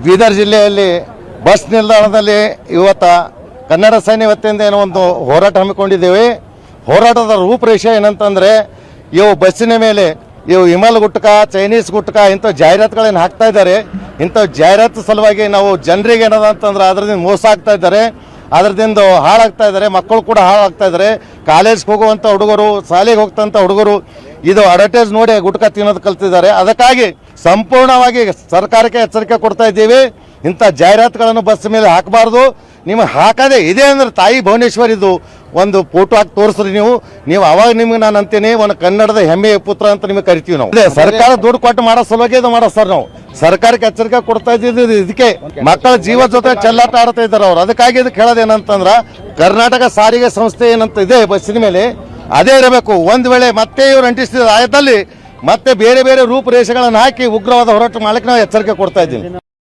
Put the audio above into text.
ಬೀದರ್ ಜಿಲ್ಲೆಯಲ್ಲಿ ಬಸ್ ನಿಲ್ದಾಣದಲ್ಲಿ ಇವತ್ತು ಕನ್ನಡ ಸೈನ್ಯ ವತಿಯಿಂದ ಏನೋ ಒಂದು ಹೋರಾಟ ಹಮ್ಮಿಕೊಂಡಿದ್ದೇವೆ. ಹೋರಾಟದ ರೂಪರೇಷೆ ಏನಂತಂದರೆ ಇವು ಬಸ್ಸಿನ ಮೇಲೆ ಇವು ವಿಮಲ್ ಗುಟ್ಕ, ಚೈನೀಸ್ ಗುಟ್ಕ ಇಂಥ ಜಾಹೀರಾತುಗಳನ್ನು ಹಾಕ್ತಾ ಇದ್ದಾರೆ. ಇಂಥ ಜಾಹೀರಾತು ಸಲುವಾಗಿ ನಾವು ಜನರಿಗೆ ಏನದ ಅಂತಂದ್ರೆ ಅದರಿಂದ ಮೋಸ ಆಗ್ತಾ ಇದ್ದಾರೆ, ಅದರದಿಂದ ಹಾಳಾಗ್ತಾ ಇದ್ದಾರೆ. ಮಕ್ಕಳು ಕೂಡ ಹಾಳಾಗ್ತಾ ಇದ್ದಾರೆ. ಕಾಲೇಜ್ಗೆ ಹೋಗುವಂಥ ಹುಡುಗರು, ಶಾಲೆಗೆ ಹೋಗ್ತಂಥ ಹುಡುಗರು ಇದು ಅಡ್ವರ್ಟೈಸ್ ನೋಡಿ ಗುಟ್ಕ ತಿನ್ನೋದು ಕಲ್ತಿದ್ದಾರೆ. ಅದಕ್ಕಾಗಿ ಸಂಪೂರ್ಣವಾಗಿ ಸರ್ಕಾರಕ್ಕೆ ಎಚ್ಚರಿಕೆ ಕೊಡ್ತಾ ಇದ್ದೀವಿ. ಇಂಥ ಜಾಹೀರಾತುಗಳನ್ನು ಬಸ್ ಮೇಲೆ ಹಾಕಬಾರ್ದು. ನಿಮಗೆ ಹಾಕದೆ ಇದೆ ಅಂದ್ರೆ ತಾಯಿ ಭುವನೇಶ್ವರಿದು ಒಂದು ಫೋಟೋ ಹಾಕಿ ತೋರಿಸ್ರಿ ನೀವು ಅವಾಗ ನಿಮ್ಗೆ ನಾನು ಅಂತೀನಿ ಒಂದು ಕನ್ನಡದ ಹೆಮ್ಮೆಯ ಪುತ್ರ ಅಂತ ನಿಮಗೆ ಕರಿತೀವಿ ನಾವು. ಅದೇ ಸರ್ಕಾರ ದುಡ್ಡು ಕೊಟ್ಟು ಮಾಡೋ ಸಲುವಾಗಿ ಇದು ಮಾಡೋ ಸರ್ ನಾವು ಸರ್ಕಾರಕ್ಕೆ ಎಚ್ಚರಿಕೆ ಕೊಡ್ತಾ ಇದ್ದಿದ್ದು ಇದಕ್ಕೆ. ಮಕ್ಕಳ ಜೀವ ಜೊತೆ ಚೆಲ್ಲಾಟ ಆಡ್ತಾ ಇದ್ದಾರೆ ಅವ್ರು. ಅದಕ್ಕಾಗಿ ಇದಕ್ಕೆ ಹೇಳೋದೇನಂತಂದ್ರೆ ಕರ್ನಾಟಕ ಸಾರಿಗೆ ಸಂಸ್ಥೆ ಏನಂತ ಇದೆ ಬಸ್ಸಿನ ಮೇಲೆ ಅದೇ ಇರಬೇಕು. ಒಂದು ವೇಳೆ ಮತ್ತೆ ಇವ್ರು ಅಂಟಿಸಿದ ಆಯದಲ್ಲಿ ಮತ್ತೆ ಬೇರೆ ಬೇರೆ ರೂಪರೇಷೆಗಳನ್ನು ಹಾಕಿ ಉಗ್ರವಾದ ಹೋರಾಟ ಮಾಡಲಿಕ್ಕೆ ನಾವು ಎಚ್ಚರಿಕೆ ಕೊಡ್ತಾ ಇದ್ದೀವಿ.